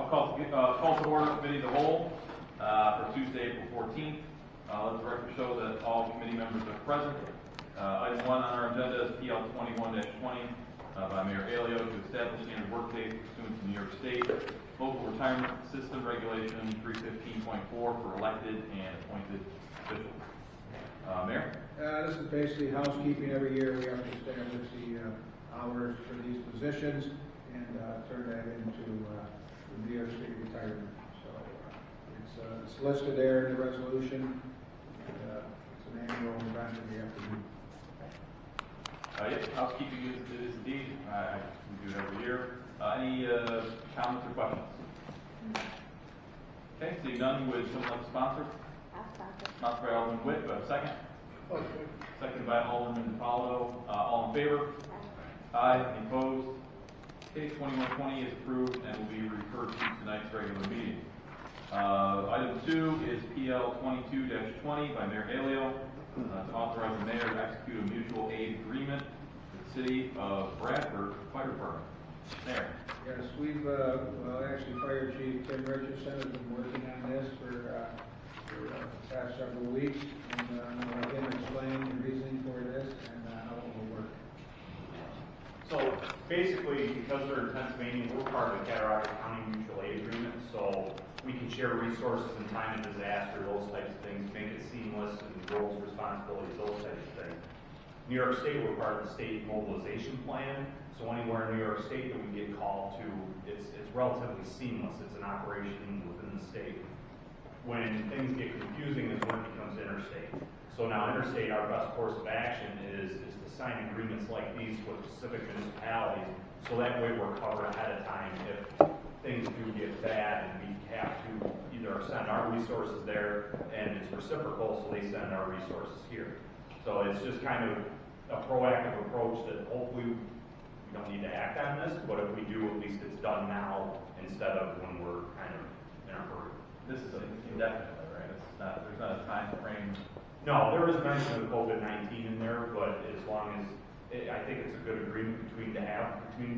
I'll call to order committee of the whole for Tuesday, April 14th. Let the record show that all committee members are present. Item 1 on our agenda is PL 21-20 by Mayor Aiello to establish standard work days pursuant to New York State Local Retirement System Regulation 315.4 for elected and appointed officials. Mayor? This is basically housekeeping. Every year we have to establish the hours for these positions and turn that into the New York State retirement. So it's listed there in the resolution. And, it's an annual event that we have to do. Yes, housekeeping is indeed. We do it every year. Any comments or questions? Okay, seeing none, would someone like to sponsor? Sponsored by Alderman Witt. Do I have a second? Seconded by Alderman DePaulo. All in favor? Aye. Any opposed? Okay, 2120 is approved and will be referred to tonight's regular meeting. Item 2 is PL 22-20 by Mayor Aiello to authorize the mayor to execute a mutual aid agreement with the City of Bradford Fire Department. Mayor. Yes, we've, well, actually, Fire Chief Tim Richardson has been working on this for the past several weeks, and I'll let him explain the reasoning for this and how it will work. So basically, because we're in Pennsylvania, we're part of the Cattaraugus County Mutual Aid Agreement, so we can share resources in time of disaster, those types of things, make it seamless, and roles, responsibilities, those types of things. New York State, we're part of the state mobilization plan, so anywhere in New York State that we get called to, it's relatively seamless. It's an operation within the state. When things get confusing is when it becomes interstate. So now interstate, our best course of action is to sign agreements like these with specific municipalities, so that way we're covered ahead of time if things do get bad and we have to either send our resources there, and it's reciprocal, so they send our resources here. So it's just kind of a proactive approach that hopefully we don't need to act on this, but if we do, at least it's done now instead of when we're kind of in a hurry. This is indefinitely, right? There's not a time frame. No, there is mention of COVID-19 in there, but as long as I think it's a good agreement between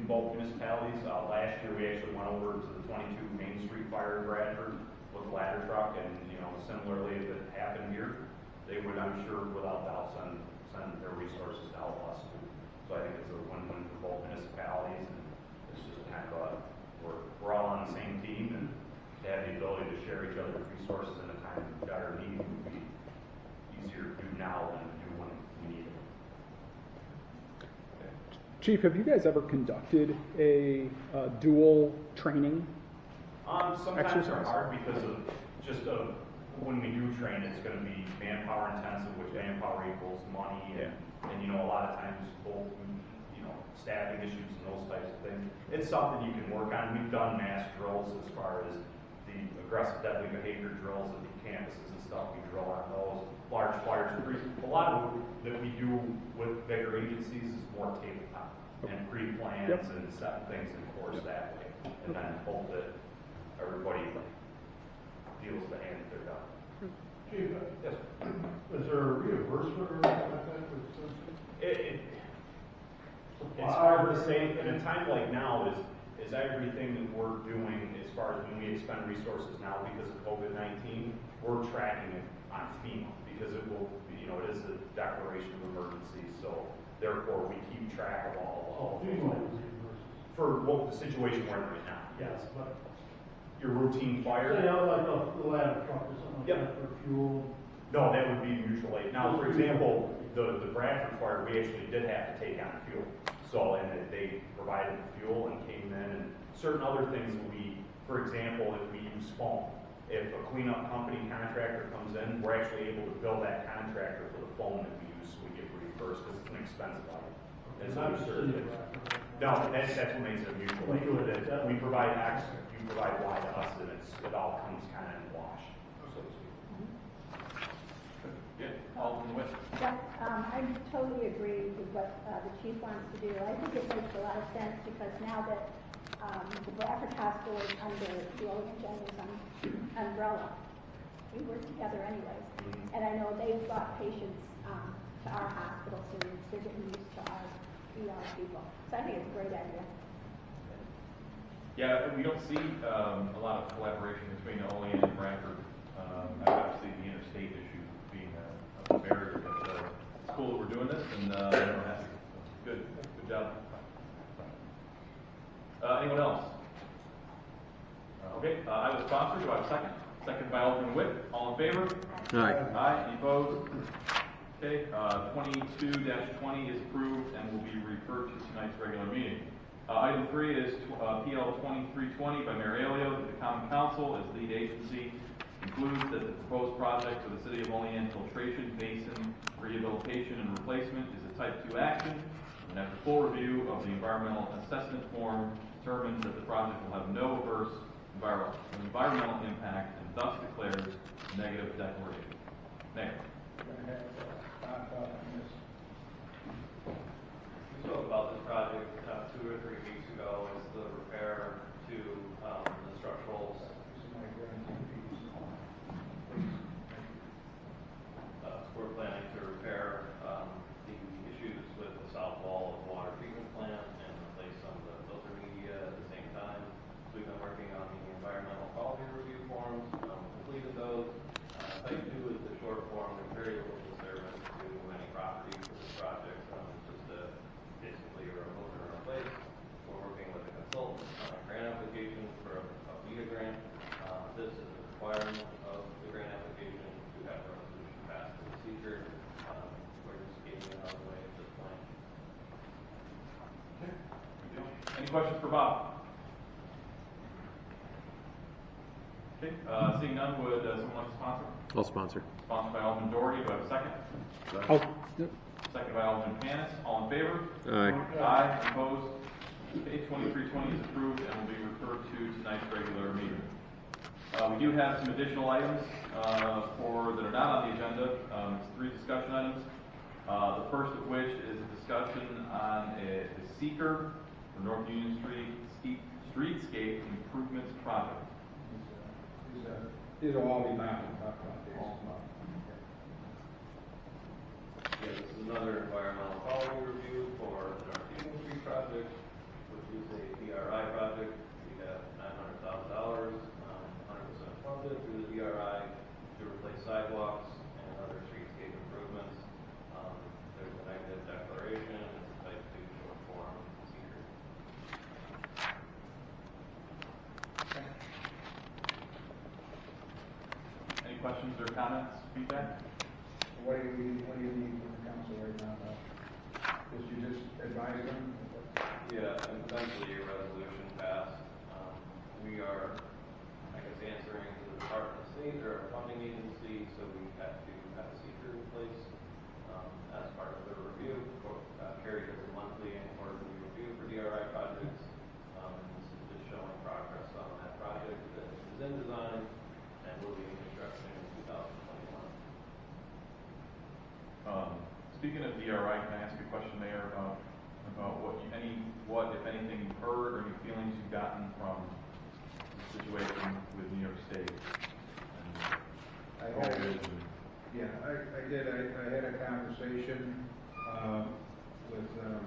both municipalities. Last year we actually went over to the 22 Main Street fire in Bradford with a ladder truck, and similarly, if it happened here, they would, I'm sure, without doubt, send their resources to help us. So I think it's a win-win for both municipalities, and it's just kind of we're all on the same team, and to have the ability to share each other's resources in a time of dire need would be easier to do now than to do when we need it. Chief, have you guys ever conducted a dual training? Sometimes they're hard because of when we do train, it's going to be manpower intensive, which manpower equals money, and a lot of times both staffing issues and those types of things. It's something you can work on. We've done mass drills as far as the aggressive deadly behavior drills at the campuses and stuff. We drill on those large fires. A lot of it that we do with bigger agencies is more tabletop and pre-plans and set things in course that way, and then hope that everybody deals the hand that they're done. Chief, yes. Is there a reimbursement or anything like that? It's hard to say. In a time like now, is everything that we're doing as far as when we expend resources now because of COVID-19, we're tracking it on FEMA because it will, it is a declaration of emergency. So therefore, we keep track of all FEMA for the situation we're in right now. Yes, but your routine fire. Say out like the ladder truck or something like that for fuel. No, that would be mutual aid. Now, for example, the Bradford fire, we actually did have to take on fuel. So, and they provided the fuel and came in, and certain other things for example, if we use foam, if a cleanup company contractor comes in, we're actually able to bill that contractor for the foam that we use, so we get reimbursed because it's an expensive item. And so no, that's what makes it a mutual aid. We provide X, you provide Y to us, and it all comes kind of in wash, so to speak. Yeah, Alderman Witt. Yeah, I totally agree with what the chief wants to do. I think it makes a lot of sense because now that the Bradford Hospital is under the Olean umbrella, we work together anyways. And I know they've brought patients to our hospital, so they're getting used to our ER people. So I think it's a great idea. Yeah, we don't see a lot of collaboration between Olean and Bradford. Obviously, the interstate issue being a barrier, but it's cool that we're doing this, and we're happy. Good job. Anyone else? Okay, I will sponsor. Do I have a second? Second by Alderman Witt. All in favor? Aye. Aye. Any opposed? Okay, 22-20 is approved and will be referred to tonight's regular meeting. Item 3 is PL 2320 by Mayor Aiello, that the Common Council, as lead agency, concludes that the proposed project for the City of Olean Filtration, Basin, Rehabilitation, and Replacement is a Type 2 action, and after full review of the environmental assessment form, determines that the project will have no adverse environmental impact and thus declares a negative declaration. Mayor. We spoke about this project 2 or 3 weeks ago as the repair to the structurals. We're planning to repair the issues with the south wall of the water treatment plant and replace some of the filter media at the same time. So we've been working on the environmental quality review forms, completed those. Type 2 is the short form with very little disturbance to any property for this project. Just basically remove and replace. We're working with a consultant on a grant application for a VIA grant. This is a requirement of the grant application to have a resolution passed to the seeker. We're just getting it out of the way at this point. Okay. Good deal. Any questions for Bob? Okay. Seeing none, would someone like to sponsor? I'll sponsor. Sponsored by Alderman Doherty. Do I have a second? Yep. Second by Alderman Panis. All in favor? Aye. Aye. Opposed? Okay, 2320 is approved and will be referred to tonight's regular meeting. We do have some additional items that are not on the agenda. It's 3 discussion items. The first of which is a discussion on a seeker for North Union Street streetscape improvements project. These will all be bound to talk about these. Yeah, this is another environmental quality review for the North Union Street project, which is a DRI project. We have $900,000, 100% funded through the DRI to replace sidewalks and other streetscape improvements. There's a negative declaration. It's a Type 2 short form seeker. Any questions or comments, feedback? What do you need from the council right now? Did you just advise them? Yeah, and eventually a resolution passed. We are, I guess, answering to the Department of State or a funding agency, so we have to have a seeker in place as part of the review. Carrie does a monthly and quarterly review for DRI projects. This is just showing progress on that project that is in design and will be in construction in 2021. Speaking of DRI, can I ask you a question, Mayor, about what, if anything, you've heard or any feelings you've gotten from the situation with New York State? I did. I had a conversation with, oh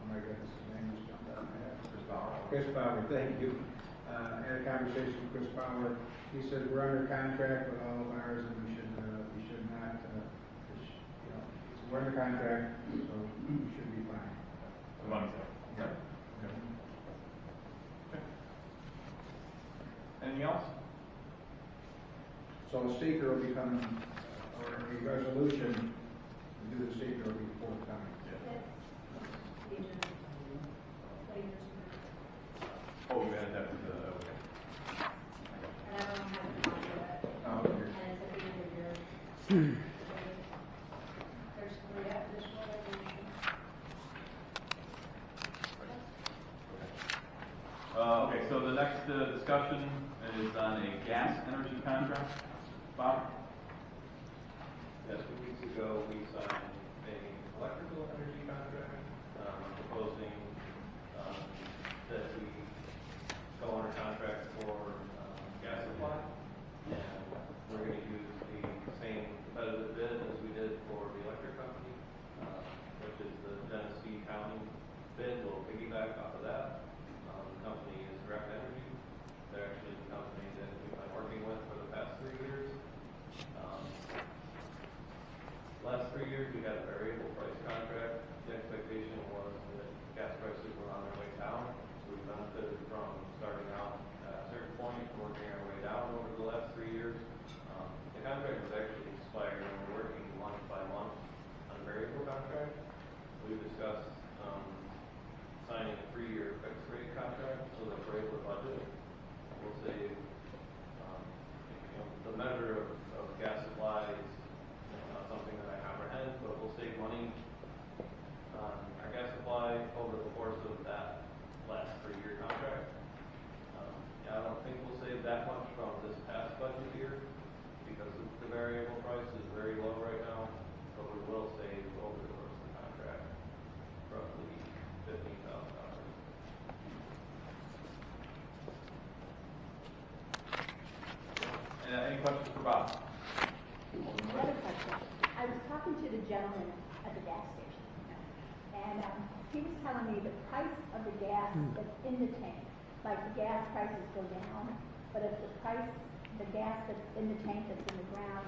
my goodness, his name was jumped out of my head. Chris Power, thank you. I had a conversation with Chris Power. He said, we're under contract with all of ours and we should not, we're under contract, so we should be fine. The money's there. Yeah. Okay. Anything else? So a seeker will be coming, or a resolution to do the seeker will be forthcoming. Oh, you added that to the, okay. And everyone has a copy of it. Oh, okay. And it's at the end of your, there's 3 additional resolutions. Okay, so the next discussion is on a gas energy contract. Bob? Yes, 2 weeks ago we signed an electrical energy contract. Proposing that we go under contract for gas supply, and we're going to use the same competitive bid as we did for the electric company, which is the Genesee County bid. We'll piggyback off of that. The company is Direct gentleman at the gas station. And he was telling me the price of the gas that's in the tank, like the gas prices go down, but if the gas that's in the tank that's in the ground,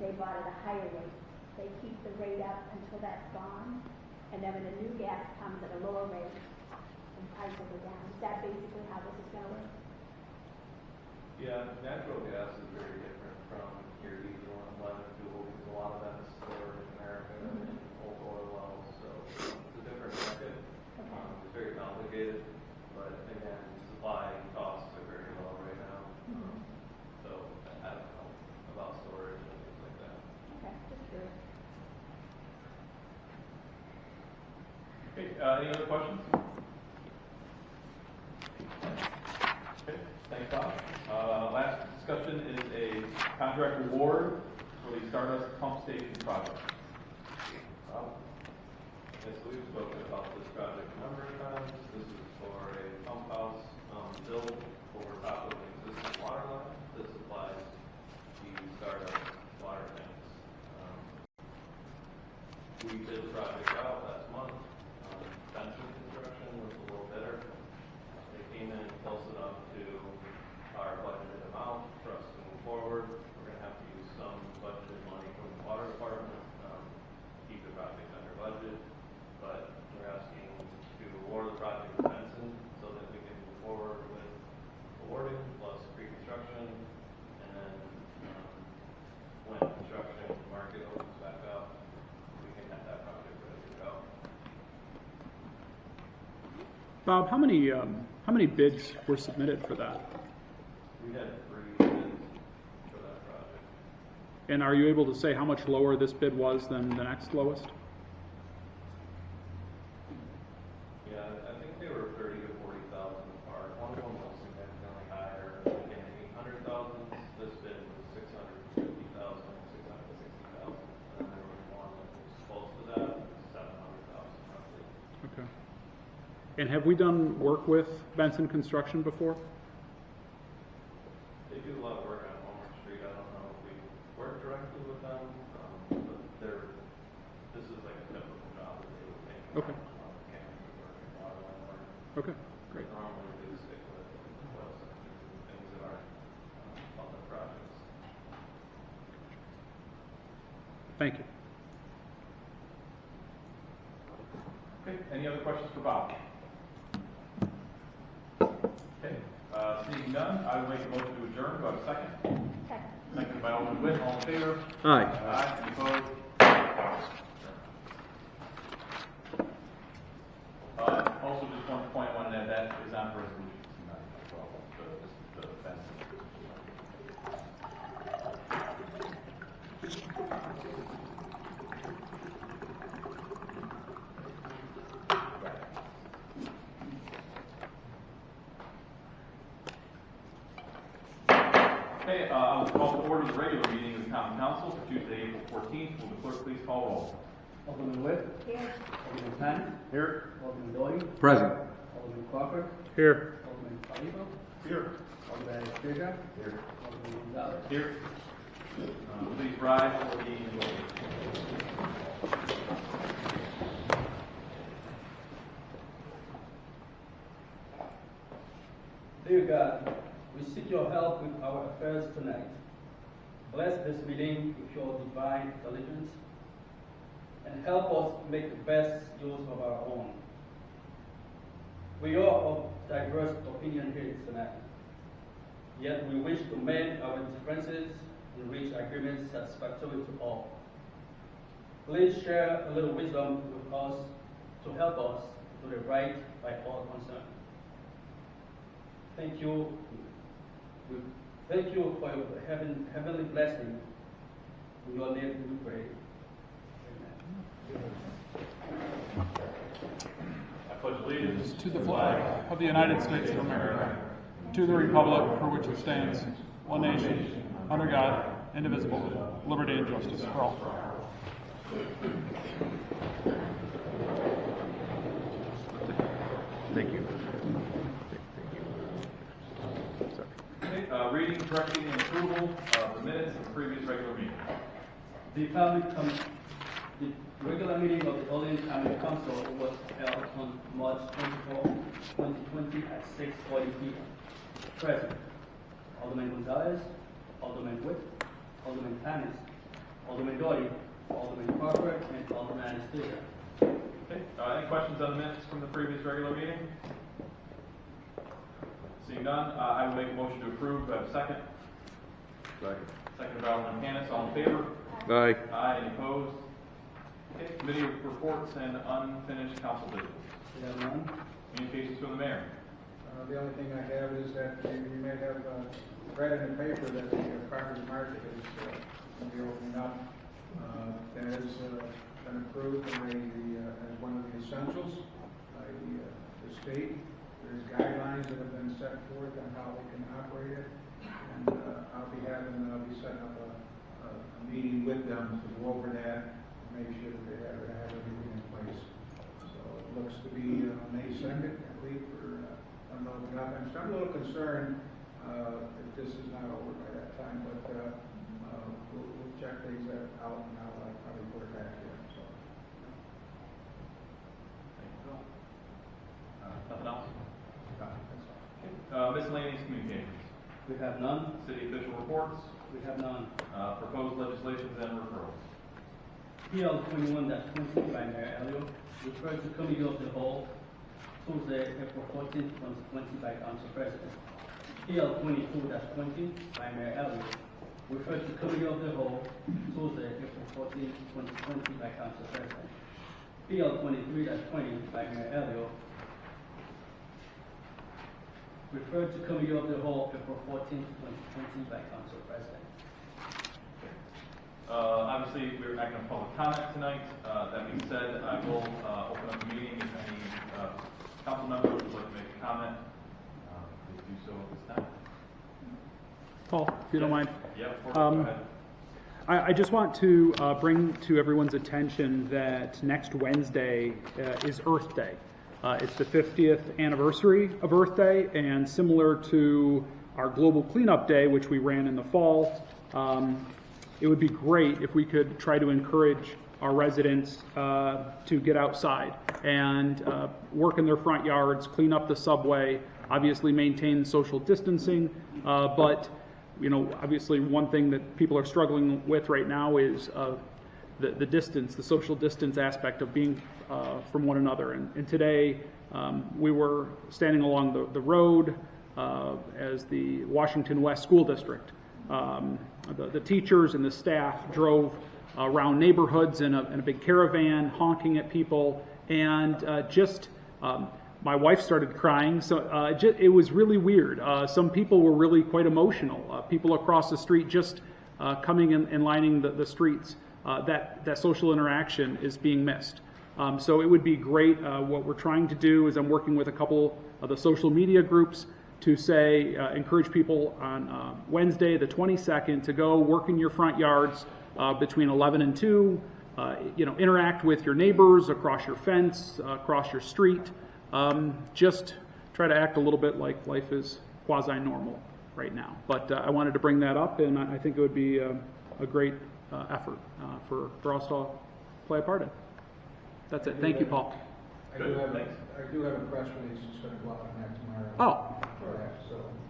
they bought at a higher rate. They keep the rate up until that's gone, and then when the new gas comes at a lower rate, the price will go down. Is that basically how this is going to work? Yeah, natural gas is very different from your diesel and lemon fuel because a lot of that is stored in America in old oil wells, so it's a different market. Okay. It's very complicated, but again, supply costs are very low right now. So I don't know about storage and things like that. Okay, just curious. Okay, any other questions? Okay, thanks, Bob. Last discussion is a contract award for the Stardust Pump Station project. Yes, we've spoken about this project a number of times. This is for a pump house built over top of an existing water line that supplies the Stardust water tanks. We did the project out last month. Basin construction was a little better. They came in close enough to our budgeted amount for us to move forward. We're going to have to use some budgeted money from the water department to keep the project under budget. But we're asking to award the project to Basin so that we can move forward with awarding plus pre-construction, and then when construction market opens back up, we can have that project ready to go. Bob, how many bids were submitted for that? We had 3 bids for that project. And are you able to say how much lower this bid was than the next lowest? Yeah, I think they were 30 to 40,000 apart. One of them was significantly higher, like in the 800,000s. This bid was 650,000, 660,000, and then there was one that was close to that, 700,000 roughly. Okay. And have we done work with Benson Construction before? They do a lot of work on Homer Street. I don't know if we work directly with them, but this is like a typical job that they would take. Okay. Mechanical work and water line work. Okay, great. Normally they stick with oil sections and things that aren't public projects. Thank you. Okay, any other questions for Bob? Okay, seeing none, I will make a motion to adjourn. Do I have a second? Second. Seconded by Alderman Witt. All in favor? Aye. Aye. Any opposed? Also, just one point I wanted to add, that is on resolution tonight as well, the fence. Okay, I will call to order the regular meeting of the Common Council for Tuesday, April 14th. Will the clerk please call roll? Alderman Witt. Here. Alderman Penn. Here. Alderman Doyle. Present. Alderman Crawford. Here. Alderman Aiello. Here. Alderman Aiello. Here. Alderman Gonzalez. Here. Please rise for the invocation. Dear God, we seek your help with our affairs tonight. Bless this meeting with your divine intelligence and help us make the best use of our own. We are of diverse opinion here tonight, yet we wish to mend our differences and reach agreements satisfactory to all. Please share a little wisdom with us to help us do the right by all concerned. Thank you. Thank you for your heavenly blessing. In your name we pray. Amen. I pledge allegiance To the flag of the United States of America, to the republic for which it stands, one nation, under God, indivisible, with liberty and justice for all. Thank you. Okay, reading, correcting, and approval of the minutes of the previous regular meeting. The family The regular meeting of the Olean County Council was held on March 24, 2020 at 6:40 p.m. Present: Alderman Gonzalez, Alderman Witt, Alderman Tanis, Alderman Doty, Alderman Crawford, and Alderman Anastasia. Okay, any questions on the minutes from the previous regular meeting? Seeing none, I will make a motion to approve. Do I have a second? Second. Second by Alderman Tanis. All in favor? Aye. Aye. Any opposed? Okay, committee reports and unfinished council business. We have none. Communications from the mayor. The only thing I have is that you may have read in the paper that the property market is going to be opening up. That has been approved as one of the essentials by the state. There's guidelines that have been set forth on how they can operate it, and I'll be setting up a meeting with them to go over that and make sure that they have everything in place. So it looks to be May 2nd, I believe, for I'm a little concerned if this is not over by that time, but we'll check things out and I'll report back here. So. Thank you, Bill. Nothing else? That's all. Okay. Miscellaneous communications. We have none. City official reports. We have none. Proposed legislations and referrals. PL 21-20 by Mayor Aiello, referred to Committee of the Whole, Tuesday, April 14, 2020 by Council President. PL 22-20 by Mayor Aiello, referred to Committee of the Whole, Tuesday, April 14, 2020 by Council President. PL 23-20 by Mayor Aiello, referred to Committee of the Whole, April 14, 2020 by Council President. Obviously, we're not going to public comment tonight. That being said, I will open up the meeting. If any council members would like to make a comment, please do so at this time. Paul, if you don't mind. Yeah, go ahead. I just want to bring to everyone's attention that next Wednesday is Earth Day. It's the 50th anniversary of Earth Day, and similar to our Global Cleanup Day, which we ran in the fall, it would be great if we could try to encourage our residents to get outside and work in their front yards, clean up the subway, obviously maintain social distancing, but obviously one thing that people are struggling with right now is the distance, the social distance aspect of being from one another. And today we were standing along the road as the Washington West School District. The teachers and the staff drove around neighborhoods in a big caravan, honking at people, and my wife started crying. So it was really weird. Some people were really quite emotional. People across the street just coming and lining the streets. That social interaction is being missed. So it would be great. What we're trying to do is I'm working with a couple of the social media groups to say, encourage people on Wednesday, the 22nd, to go work in your front yards between 11 and 2, interact with your neighbors across your fence, across your street. Just try to act a little bit like life is quasi-normal right now. But I wanted to bring that up, and I think it would be a great effort for us to all play a part in. That's it. Thank you, Paul. I do have a press release that's going to go out on that tomorrow.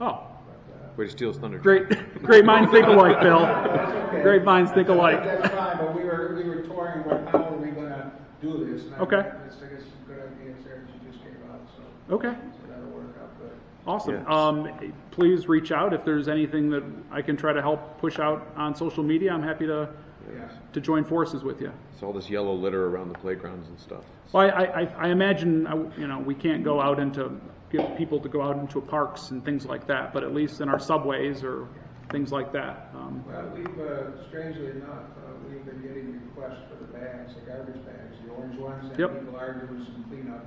Oh. Way to steal his thunder. Great minds think alike, Bill. Okay. Great minds think alike. That's fine, but we were touring with how are we going to do this. And Okay. I guess some good ideas there that you just gave out. So Okay. So that'll work out good. Awesome. Yes. Please reach out if there's anything that I can try to help push out on social media. I'm happy to join forces with you. It's all this yellow litter around the playgrounds and stuff. Well, I imagine we can't go out get people to go out into parks and things like that, but at least in our subways or things like that. Well, we've strangely enough, we've been getting requests for the bags, the garbage bags, the orange ones, and people are doing some cleanup.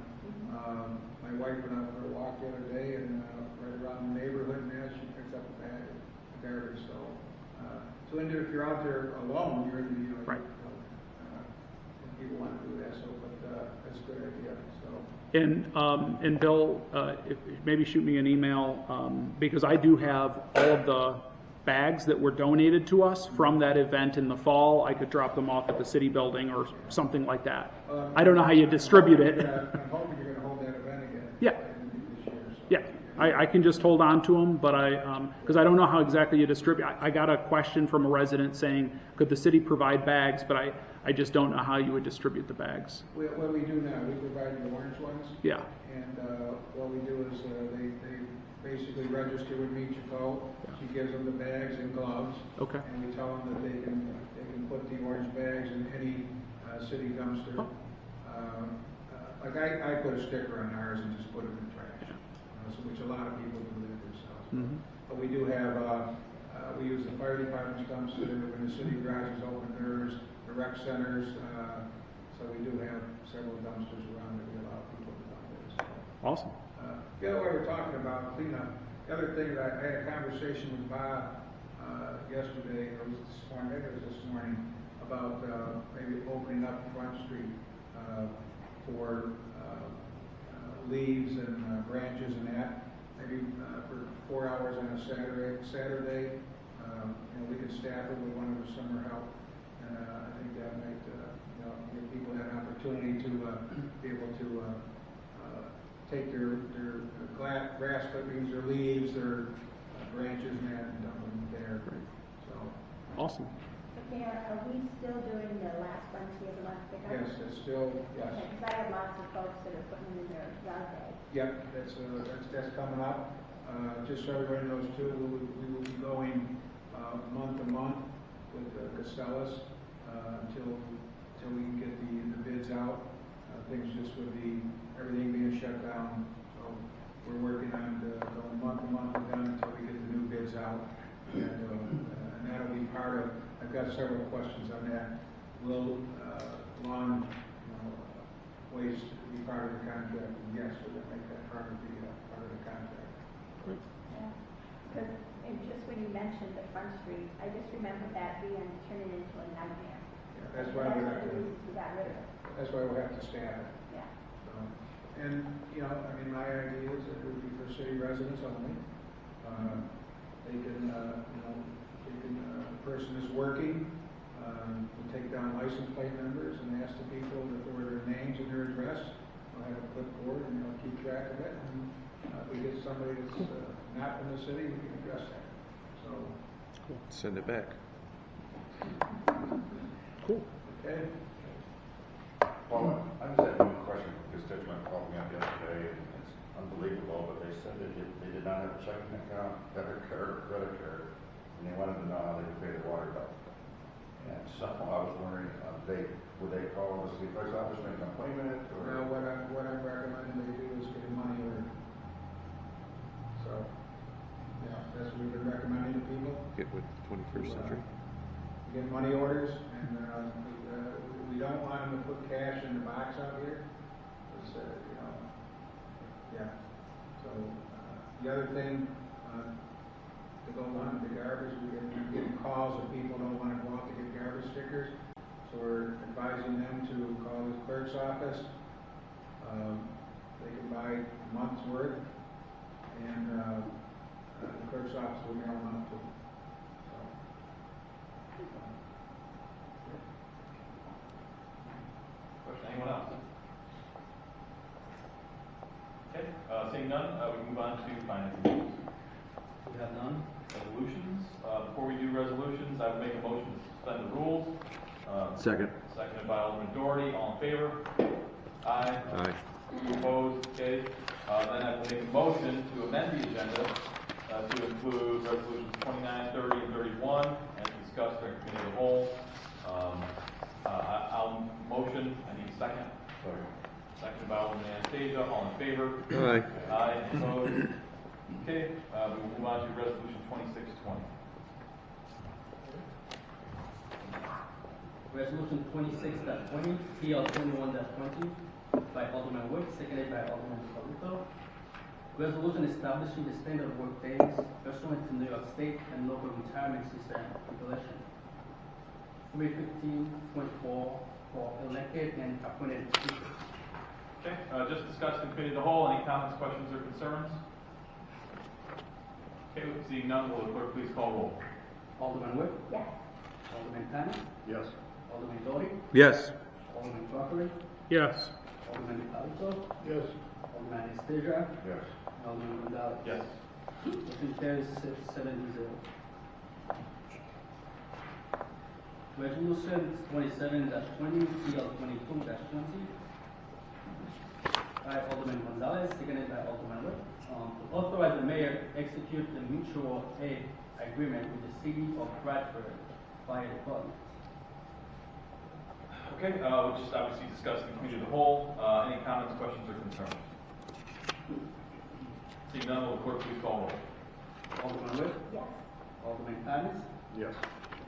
My wife went out for a walk the other day and right around the neighborhood, and she picked up a bag of garbage. So if you're out there alone, you're in the right. People want to do that, but that's a good idea. And Bill, maybe shoot me an email because I do have all of bags that were donated to us from that event in the fall, I could drop them off at the city building or something like that. I don't know how you distribute it. I'm hoping you're gonna hold that event again. Yeah. This year, so. Yeah, I can just hold on to them, but because I don't know how exactly you distribute. I got a question from a resident saying, could the city provide bags, but I just don't know how you would distribute the bags. What we do now, we provide the orange ones. Yeah. And what we do is they basically register with Meet Your Go. She gives them the bags and gloves. Okay. And we tell them that they can put the orange bags in any city dumpster. Oh. Like I put a sticker on ours and just put it in the trash, so which a lot of people do that themselves. Mm-hmm. But we do have, we use the fire department's dumpster when the city garages open theirs, the rec centers, so we do have several dumpsters around that we allow people to dump in. So. Awesome. The other way we're talking about cleanup, the other thing that I had a conversation with Bob yesterday, or was it this morning, maybe it was this morning, about maybe opening up Front Street for leaves and branches and that, maybe for 4 hours on a Saturday. We could staff it with one of the summer help, and I think that might give people that opportunity to be able to take their grass clippings, their leaves, their branches, and that, and dump them there. So Awesome. Okay, are we still doing the last Wednesday of the month pickup? yes, it's still yes. Okay, because I have lots of folks that are putting them in their yard bag. Yep, that's coming up. Just so everybody knows too, we will be going month to month with Costellas until we can get the bids out. Things just with everything being shut down. So we're working on going month to month with them until we get the new bids out. And that'll be part of, I've got several questions on that. Will lawn waste be part of the contract? And yes, we're going to make that part of the contract. Yeah, because just when you mentioned the Front Street, I just remember that turning into a nightmare. Yeah, that's why we have to. We got rid of it. That's why we have to staff it. Yeah. And my idea is that it would be for city residents only. They can, the person is working, will take down license plate numbers and ask the people for their names and their address. They'll have a clipboard and they'll keep track of it. And if we get somebody that's not from the city, we can address that. So. Send it back. Cool. Okay. Well, I just had one question. A constituent called me up yesterday, and it's unbelievable, but they said they did not have a checking account, debit card, or credit card, and they wanted to know how they could pay their water bill. And so I was wondering, would they call the city clerk's office, make an appointment, or? Now, what I'm recommending they do is get a money order. So, that's what we've been recommending to people. Get with the 21st century. Get money orders, and we don't want them to put cash in the box out here. It's, yeah. So the other thing to go on the garbage, we're getting calls of people don't want to go out to get garbage stickers. So we're advising them to call the clerk's office. They can buy a month's worth, and the clerk's office will mail them out to them. Anyone else? Okay, seeing none, we move on to finance and rules. We have none. Resolutions. Before we do resolutions, I would make a motion to suspend the rules. Second. Seconded by Alderman Doherty. All in favor? Aye. Aye. Opposed? Okay. Then I will make a motion to amend the agenda to include resolutions 29, 30, and 31, and discuss during committee of the whole. I'll motion. I need a second. Second by Alderman Anastasia. All in favor? Aye. Aye. Opposed? Okay. We will move on to resolution 2620. Resolution 26.20, PL 21.20 by Alderman Wood, seconded by Alderman Caruso. Resolution establishing the standard work days pursuant to New York State and local retirement system regulation. 315.4 for elected and appointed officials. Okay. Just discussed in committee of the whole. Any comments, questions, or concerns? Okay, seeing none, will the clerk please call roll? Alderman Witt, Yes. Alderman Tanner, Yes. Alderman Doughty, Yes. Alderman Crawford, Yes. Alderman DiPalito, Yes. Alderman Anastasia, Yes. and Alderman Gonzalez. Yes. Motion carries 7-0. Resolution 27-20, PL 22-20. By Alderman Gonzalez, seconded by Alderman Witt, to authorize the mayor to execute the mutual aid agreement with the city of Bradford Fire Department. Okay, we'll just obviously discuss the committee of the whole. Any comments, questions, or concerns? Seeing none, will the clerk please call roll? Alderman Witt, Yes. Alderman Tanner, Yes.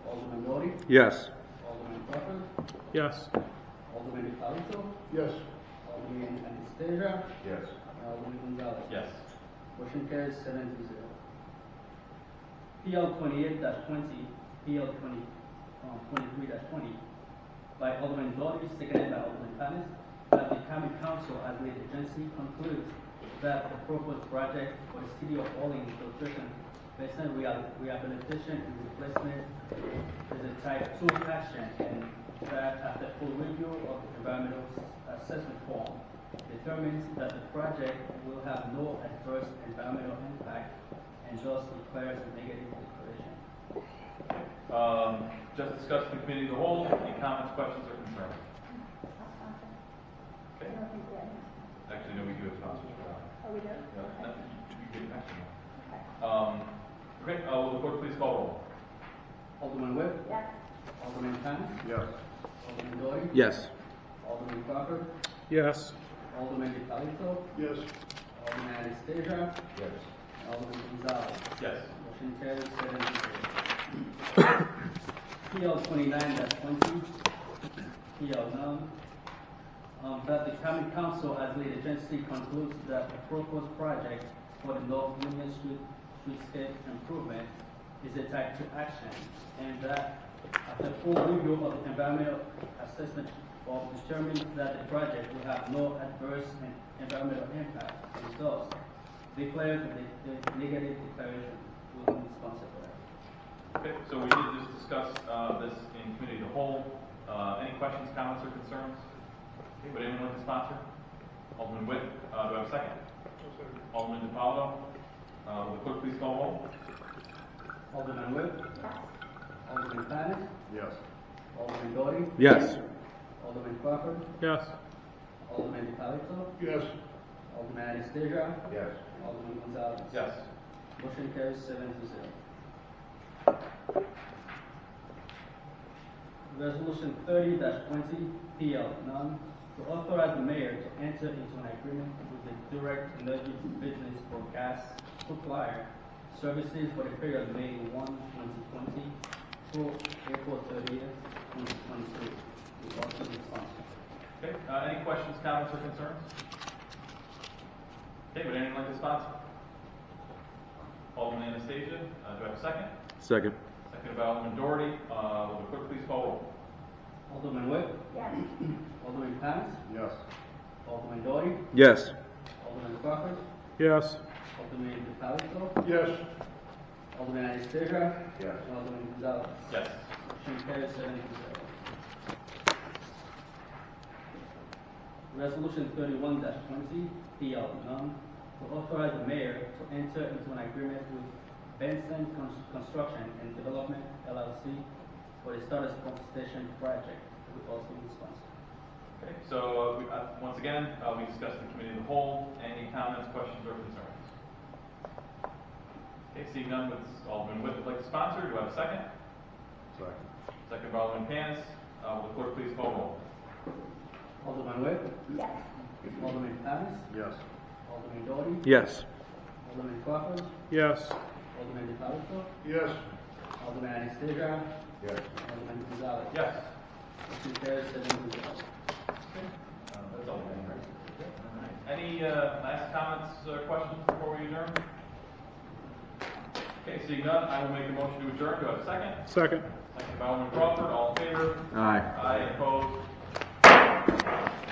Alderman Doughty, Yes. Alderman Crawford, Yes. Alderman DiPalito, Yes. Alderman Anastasia, Yes. and Alderman Gonzalez. Yes. Motion carries 7-0. PL 28-20, PL 23-20, by Alderman Doughty, seconded by Alderman Tannis, that the county council as lead agency concludes that the proposed project for the city of Olean Filtration, Basin Rehabilitation and Replacement is a type 2 action, and that after full review of the environmental assessment form, determines that the project will have no adverse environmental impact and thus declares a negative declaration. Just discussed in the committee of the whole. Any comments, questions, or concerns? Okay. I don't think we have any. Actually, no, we do have sponsors for that. Oh, we do? No, Okay. you get next one. Okay. Okay, will the clerk please call roll? Alderman Witt, Yes. Alderman Tanner, Yes. Alderman Doughty, Yes. Alderman Crawford, Yes. Alderman DiPalito, Yes. Alderman Anastasia, Yes. and Alderman Gonzalez. Yes. Motion carries 7-0. PL 29-20, PL none. That the county council as lead agency concludes that the proposed project for the North Union Streetscape improvement is a type 2 action, and that after full review of the environmental assessment of determined that the project will have no adverse environmental impact, and thus declares the negative declaration will be responsible for that. Okay, so we did just discuss this in committee of the whole. Any questions, comments, or concerns? Okay, would anyone like to sponsor? Alderman Witt, do I have a second? Alderman DiPaolo, will the clerk please call roll? Alderman Witt, Yes. Alderman Tannis, Yes. Alderman Doughty, Yes. Alderman Crawford, Yes. Alderman DiPalito, Yes. Alderman Anastasia, Yes. and Alderman Gonzalez. Yes. Motion carries 7-0. Resolution 30-20, PL none, to authorize the mayor to enter into an agreement with the direct energy business for gas supplier services for the period May 1, 2020 through April 30th, 2022. We also be sponsored. Okay, any questions, comments, or concerns? Okay, would anyone like to sponsor? Alderman Anastasia, do I have a second? Second. Seconded by Alderman Doherty. Will the clerk please call roll? Alderman Witt, Yes. Alderman Tannis, Yes. Alderman Doughty, Yes. Alderman Crawford, Yes. Alderman DiPalito, Yes. Alderman Anastasia, Yes. and Alderman Gonzalez. Yes. Motion carries 7-0. Resolution 31-20, PL none, to authorize the mayor to enter into an agreement with Basin Construction and Development LLC for the Starters Pump Station project. We also be sponsored. Okay, so once again, we discussed in committee of the whole. Any comments, questions, or concerns? Okay, seeing none, would Alderman Witt would like to sponsor? Do I have a second? Second. Second by Alderman Panis. Will the clerk please call roll? Alderman Witt, Yes. Alderman Tannis, Yes. Alderman Doughty, Yes. Alderman Crawford, Yes. Alderman DiPalito, Yes. Alderman Anastasia, Yes. and Alderman Gonzalez. Yes. Motion carries 7-0. That's all. All right. Any last comments, questions before we adjourn? Okay, seeing none, I will make a motion to adjourn. Do I have a second? Second. Second by Alderman Crawford. All in favor? Aye. Aye. Opposed?